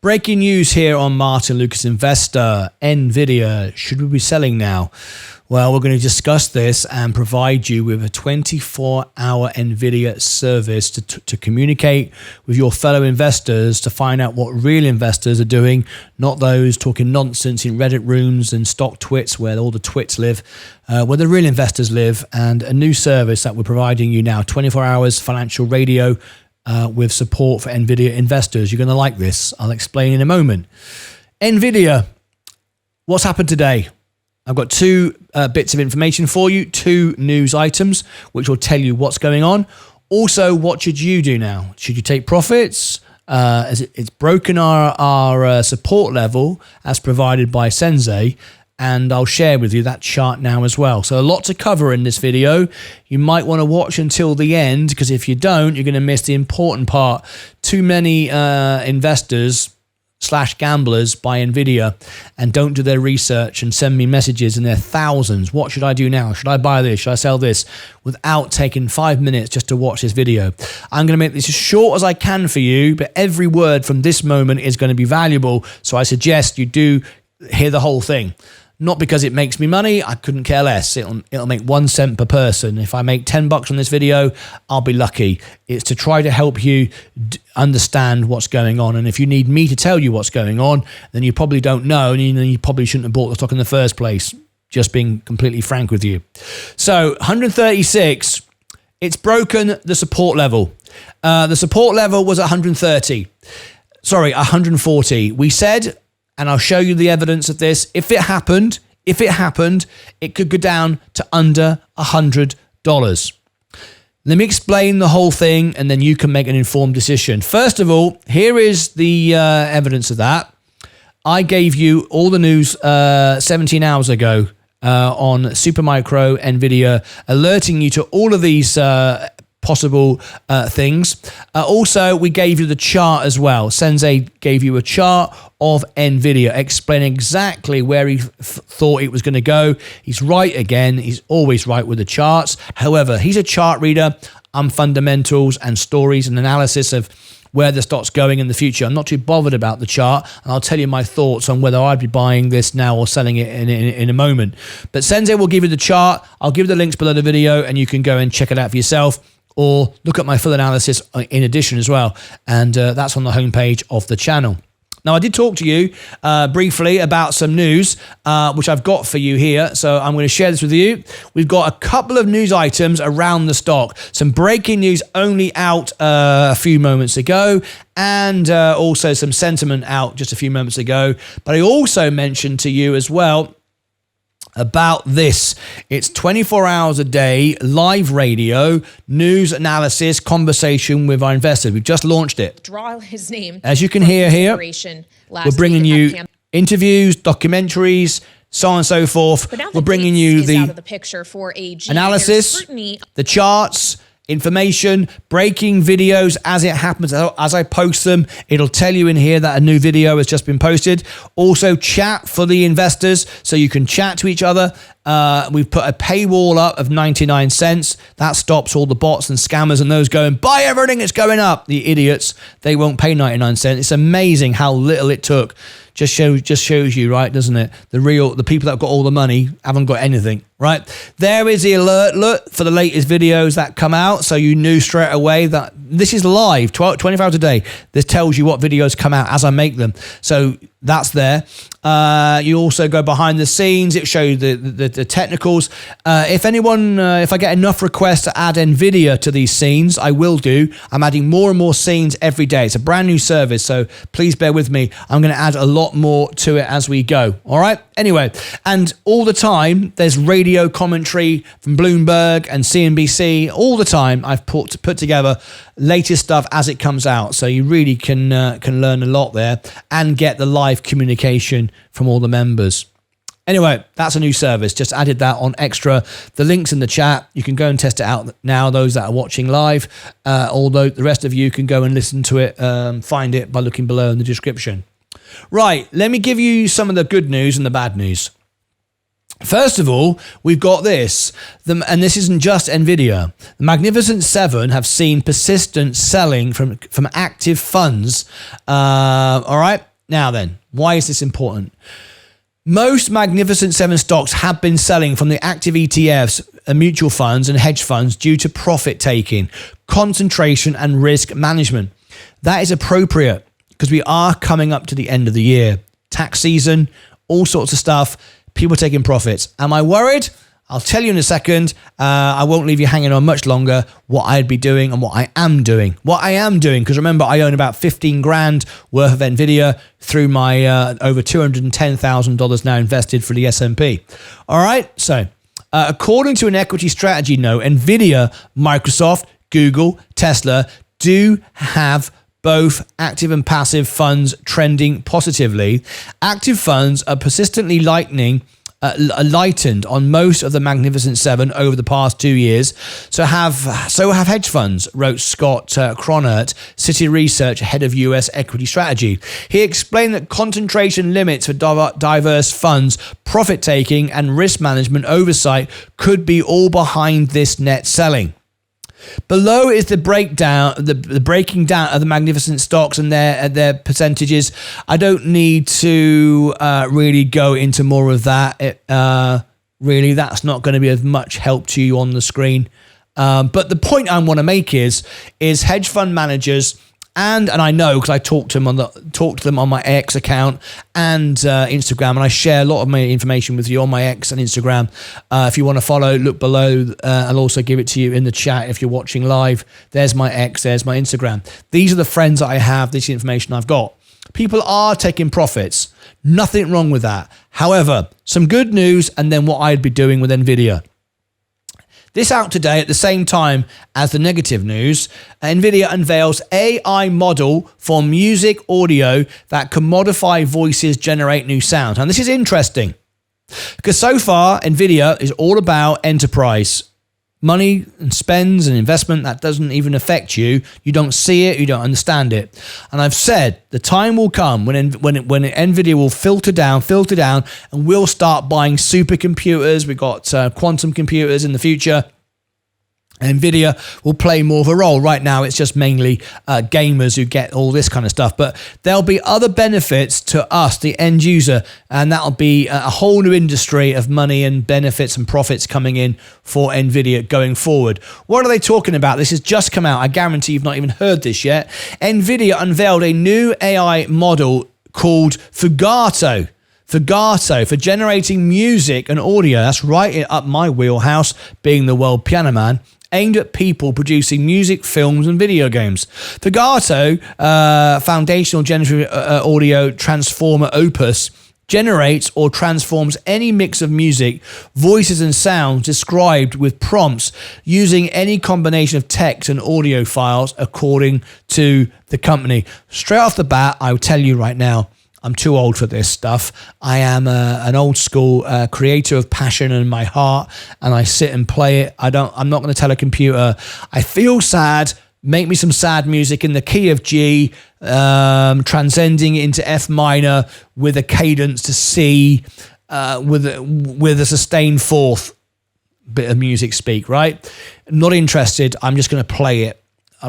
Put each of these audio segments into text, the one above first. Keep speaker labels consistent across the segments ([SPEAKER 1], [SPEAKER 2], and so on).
[SPEAKER 1] Breaking news here on Martyn Lucas Investor. NVIDIA, should we be selling now? Well, we're going to discuss this and provide you with a 24-hour NVIDIA service to communicate with your fellow investors to find out what real investors are doing, not those talking nonsense in Reddit rooms and stock twits where all the twits live, where the real investors live, and a new service that we're providing you now, 24 hours financial radio with support for NVIDIA investors. You're going to like this. I'll explain in a moment. NVIDIA, what's happened today? I've got two bits of information for you, two news items, which will tell you what's going on. Also, what should you do now? Should you take profits? It's broken our support level as provided by Sensei, and I'll share with you that chart now as well. So a lot to cover in this video. You might want to watch until the end, because if you don't, you're going to miss the important part. Too many investors / gamblers buy NVIDIA and don't do their research and send me messages in their thousands. What should I do now? Should I buy this? Should I sell this? Without taking 5 minutes just to watch this video. I'm going to make this as short as I can for you, but every word from this moment is going to be valuable. So I suggest you do hear the whole thing. Not because it makes me money, I couldn't care less. It'll make 1 cent per person. If I make $10 on this video, I'll be lucky. It's to try to help you understand what's going on. And if you need me to tell you what's going on, then you probably don't know, and you probably shouldn't have bought the stock in the first place. Just being completely frank with you. So 136, it's broken the support level. The support level was 130. Sorry, 140. We said, and I'll show you the evidence of this, if it happened, it could go down to under $100. Let me explain the whole thing, and then you can make an informed decision. First of all, here is the evidence of that. I gave you all the news 17 hours ago on Supermicro NVIDIA, alerting you to all of these possible things. Also, we gave you the chart as well. Sensei gave you a chart of NVIDIA, explaining exactly where he thought it was going to go. He's right again. He's always right with the charts. However, he's a chart reader. I'm fundamentals and stories and analysis of where the stock's going in the future. I'm not too bothered about the chart, and I'll tell you my thoughts on whether I'd be buying this now or selling it in a moment. But Sensei will give you the chart. I'll give you the links below the video, and you can go and check it out for yourself, or look at my full analysis in addition as well. And that's on the homepage of the channel. Now, I did talk to you briefly about some news, which I've got for you here. So I'm going to share this with you. We've got a couple of news items around the stock. Some breaking news only out a few moments ago, and also some sentiment out just a few moments ago. But I also mentioned to you as well about this. It's 24 hours a day, live radio, news analysis, conversation with our investors. We've just launched it.
[SPEAKER 2] Draw his name.
[SPEAKER 1] As you can hear here, we're bringing you interviews, documentaries, so on and so forth. We're bringing you the analysis, the charts, information, breaking videos as it happens. As I post them, it'll tell you in here that a new video has just been posted. Also, chat for the investors, so you can chat to each other. We've put a paywall up of 99 cents. That stops all the bots and scammers and those going, buy everything, it's going up. The idiots, they won't pay 99 cents. It's amazing how little it took. Just shows you, right, doesn't it? The people that have got all the money haven't got anything, right? There is the alert for the latest videos that come out, so you knew straight away that this is live, 24 hours a day. This tells you what videos come out as I make them. So that's there. You also go behind the scenes. It shows the technicals. If I get enough requests to add NVIDIA to these scenes, I will do. I'm adding more and more scenes every day. It's a brand new service, so please bear with me. I'm going to add a lot more to it as we go. All right? Anyway, and all the time, there's radio commentary from Bloomberg and CNBC. All the time, I've put together latest stuff as it comes out. So you really can learn a lot there and get the live communication from all the members. Anyway, that's a new service. Just added that on extra. The link's in the chat. You can go and test it out now, those that are watching live. Although the rest of you can go and listen to it, find it by looking below in the description. Right, let me give you some of the good news and the bad news. First of all, we've got this, and this isn't just NVIDIA. The Magnificent Seven have seen persistent selling from active funds. All right. Now then, why is this important? Most Magnificent 7 stocks have been selling from the active ETFs, mutual funds and hedge funds due to profit taking, concentration and risk management. That is appropriate because we are coming up to the end of the year. Tax season, all sorts of stuff, people taking profits. Am I worried? I'll tell you in a second. I won't leave you hanging on much longer what I'd be doing and what I am doing. What I am doing, because remember, I own about 15 grand worth of NVIDIA through my over $210,000 now invested for the S&P. All right, so according to an equity strategy note, NVIDIA, Microsoft, Google, Tesla do have both active and passive funds trending positively. Active funds are persistently lightened on most of the Magnificent 7 over the past 2 years. So have hedge funds, wrote Scott Cronert, Citi Research, head of US equity strategy. He explained that concentration limits for diverse funds, profit taking and risk management oversight could be all behind this net selling. Below is the breakdown, the breaking down of the Magnificent stocks and their percentages. I don't need to really go into more of that. Really, that's not going to be of much help to you on the screen. But the point I want to make is hedge fund managers. And I know because I talked to them on my X account and Instagram, and I share a lot of my information with you on my X and Instagram. If you want to follow, look below. I'll also give it to you in the chat if you're watching live. There's my X, there's my Instagram. These are the friends that I have, this information I've got. People are taking profits. Nothing wrong with that. However, some good news and then what I'd be doing with NVIDIA. This out today at the same time as the negative news. NVIDIA unveils AI model for music audio that can modify voices, generate new sounds. And this is interesting because so far NVIDIA is all about enterprise. Money and spends and investment that doesn't even affect you. You don't see it, you don't understand it. And I've said the time will come when NVIDIA will filter down, and we'll start buying supercomputers. We've got quantum computers in the future. NVIDIA will play more of a role. Right now, it's just mainly gamers who get all this kind of stuff. But there'll be other benefits to us, the end user, and that'll be a whole new industry of money and benefits and profits coming in for NVIDIA going forward. What are they talking about? This has just come out. I guarantee you've not even heard this yet. NVIDIA unveiled a new AI model called Fugato for generating music and audio. That's right up my wheelhouse, being the world piano man, aimed at people producing music, films, and video games. Fugato, foundational generative audio transformer opus, generates or transforms any mix of music, voices, and sounds described with prompts using any combination of text and audio files, according to the company. Straight off the bat, I will tell you right now, I'm too old for this stuff. I am an old school creator of passion in my heart, and I sit and play it. I'm not going to tell a computer, I feel sad, make me some sad music in the key of G, transcending it into F minor with a cadence to C, with a sustained fourth bit of music speak, right? Not interested. I'm just going to play it.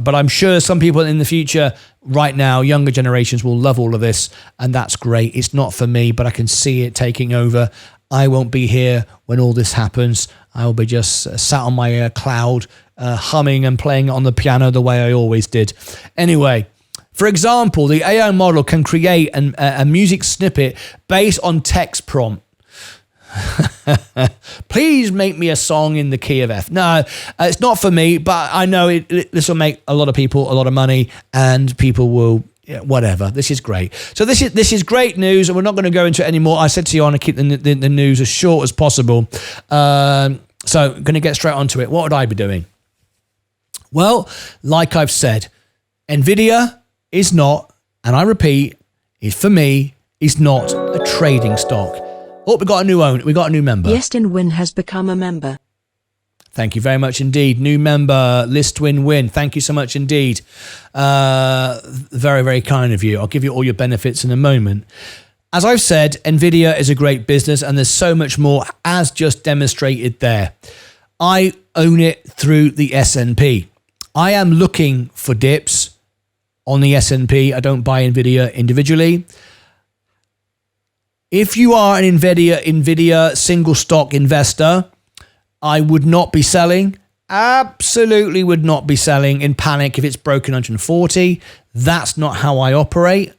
[SPEAKER 1] But I'm sure some people in the future, right now, younger generations will love all of this, and that's great. It's not for me, but I can see it taking over. I won't be here when all this happens. I will be just sat on my cloud, humming and playing on the piano the way I always did. Anyway, for example, the AI model can create a music snippet based on text prompt. Please make me a song in the key of F. No, it's not for me, but I know this will make a lot of people a lot of money, and people will, whatever. This is great. So this is great news, and we're not going to go into it anymore. I said to you, I want to keep the news as short as possible. So I'm going to get straight onto it. What would I be doing? Well, like I've said, NVIDIA is not, and I repeat, for me, is not a trading stock. Oh, we got a new owner. We got a new member.
[SPEAKER 2] Listwin Win has become a member.
[SPEAKER 1] Thank you very much indeed. New member, Listwin Win. Thank you so much indeed. Very, very kind of you. I'll give you all your benefits in a moment. As I've said, NVIDIA is a great business, and there's so much more as just demonstrated there. I own it through the S&P. I am looking for dips on the S&P. I don't buy NVIDIA individually. If you are an NVIDIA single stock investor, I would not be selling. Absolutely would not be selling in panic if it's broken 140. That's not how I operate.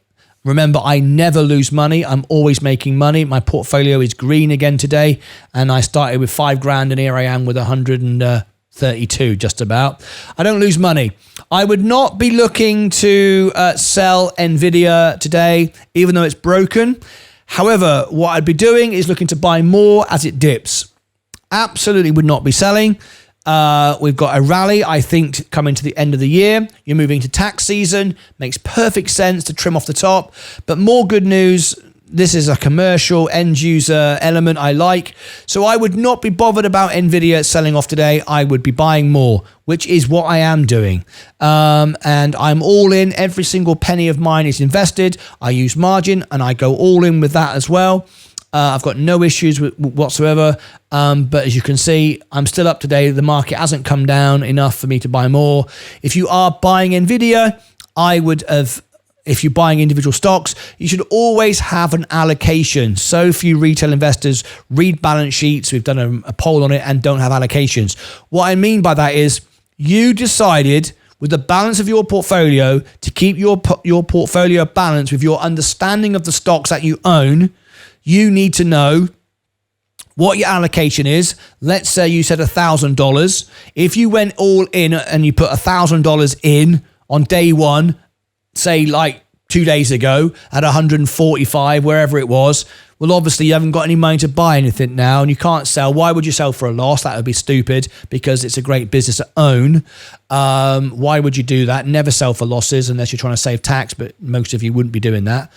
[SPEAKER 1] Remember, I never lose money. I'm always making money. My portfolio is green again today, and I started with $5,000, and here I am with 132 just about. I don't lose money. I would not be looking to sell NVIDIA today, even though it's broken. However, what I'd be doing is looking to buy more as it dips. Absolutely would not be selling. We've got a rally, I think, coming to the end of the year. You're moving to tax season. Makes perfect sense to trim off the top. But more good news, this is a commercial end user element I like. So I would not be bothered about NVIDIA selling off today. I would be buying more, which is what I am doing. And I'm all in. Every single penny of mine is invested. I use margin and I go all in with that as well. I've got no issues whatsoever. But as you can see, I'm still up today. The market hasn't come down enough for me to buy more. If you are buying NVIDIA, I would have, if you're buying individual stocks, you should always have an allocation. So few retail investors read balance sheets. We've done a poll on it and don't have allocations. What I mean by that is you decided with the balance of your portfolio to keep your portfolio balanced with your understanding of the stocks that you own. You need to know what your allocation is. Let's say you said $1,000. If you went all in and you put $1,000 in on day one, say like 2 days ago at 145, wherever it was, well, obviously you haven't got any money to buy anything now and you can't sell. Why would you sell for a loss? That would be stupid because it's a great business to own. Why would you do that? Never sell for losses unless you're trying to save tax, but most of you wouldn't be doing that.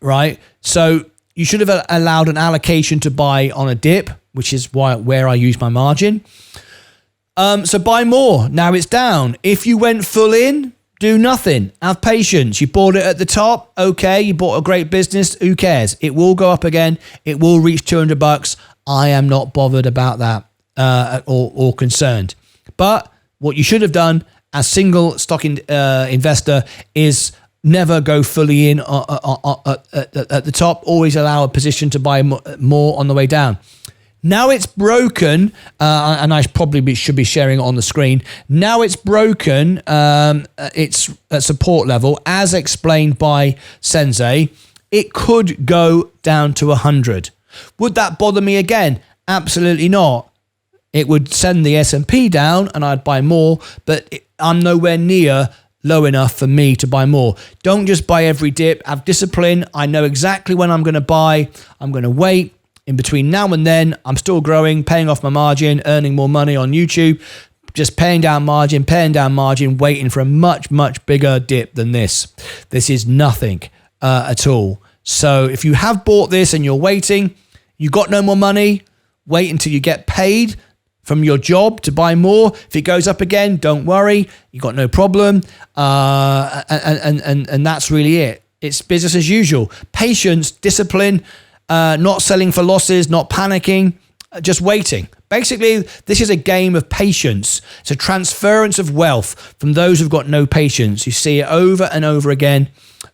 [SPEAKER 1] Right? So you should have allowed an allocation to buy on a dip, which is where I use my margin. So buy more. Now it's down. If you went full in, do nothing. Have patience. You bought it at the top. Okay. You bought a great business. Who cares? It will go up again. It will reach $200. I am not bothered about that or concerned. But what you should have done as single stock investor is never go fully in at the top. Always allow a position to buy more on the way down. Now it's broken, and I probably should be sharing it on the screen. Now it's broken. It's at support level, as explained by Sensei. It could go down to 100. Would that bother me again? Absolutely not. It would send the S&P down, and I'd buy more. But I'm nowhere near low enough for me to buy more. Don't just buy every dip. Have discipline. I know exactly when I'm going to buy. I'm going to wait. In between now and then, I'm still growing, paying off my margin, earning more money on YouTube, just paying down margin, waiting for a much, much bigger dip than this. This is nothing at all. So if you have bought this and you're waiting, you got no more money, wait until you get paid from your job to buy more. If it goes up again, don't worry, you got no problem. And that's really it. It's business as usual. Patience, discipline, not selling for losses, not panicking, just waiting. Basically, this is a game of patience. It's a transference of wealth from those who've got no patience. You see it over and over again.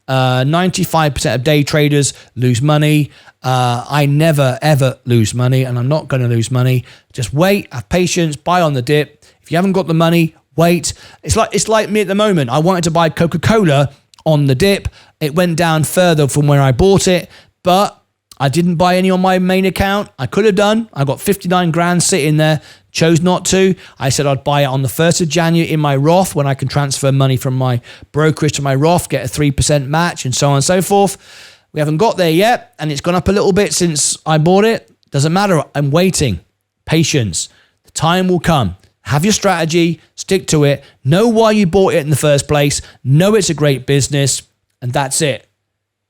[SPEAKER 1] 95% of day traders lose money. I never, ever lose money, and I'm not going to lose money. Just wait, have patience, buy on the dip. If you haven't got the money, wait. It's like me at the moment. I wanted to buy Coca-Cola on the dip. It went down further from where I bought it, but I didn't buy any on my main account. I could have done. I got 59 grand sitting there, chose not to. I said I'd buy it on the 1st of January in my Roth when I can transfer money from my brokerage to my Roth, get a 3% match and so on and so forth. We haven't got there yet, and it's gone up a little bit since I bought it. Doesn't matter. I'm waiting. Patience. The time will come. Have your strategy. Stick to it. Know why you bought it in the first place. Know it's a great business, and that's it.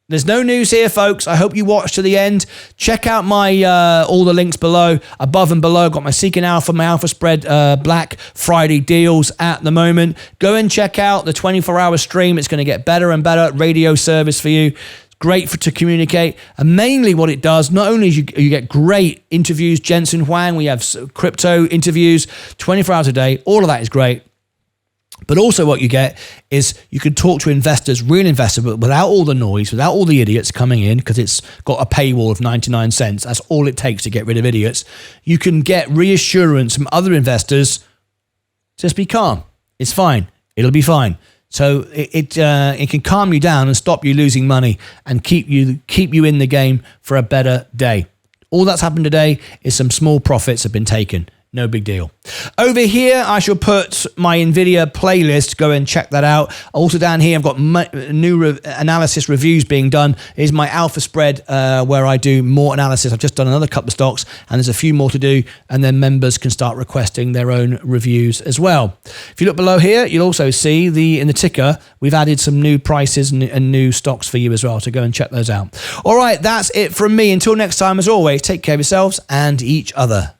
[SPEAKER 1] There's no news here, folks. I hope you watch to the end. Check out my all the links below, above and below. I've got my Seeking Alpha, my Alpha Spread Black Friday deals at the moment. Go and check out the 24-hour stream. It's going to get better and better. Radio service for you. It's great to communicate. And mainly what it does, not only is you get great interviews, Jensen Huang, we have crypto interviews, 24 hours a day. All of that is great. But also what you get is you can talk to investors, real investors, but without all the noise, without all the idiots coming in, because it's got a paywall of 99 cents. That's all it takes to get rid of idiots. You can get reassurance from other investors. Just be calm. It's fine. It'll be fine. So it can calm you down and stop you losing money and keep you in the game for a better day. All that's happened today is some small profits have been taken. No big deal. Over here, I shall put my NVIDIA playlist. Go and check that out. Also down here, I've got new analysis reviews being done. Here's my alpha spread where I do more analysis. I've just done another couple of stocks and there's a few more to do. And then members can start requesting their own reviews as well. If you look below here, you'll also see in the ticker, we've added some new prices and new stocks for you as well. So go and check those out. All right, that's it from me. Until next time, as always, take care of yourselves and each other.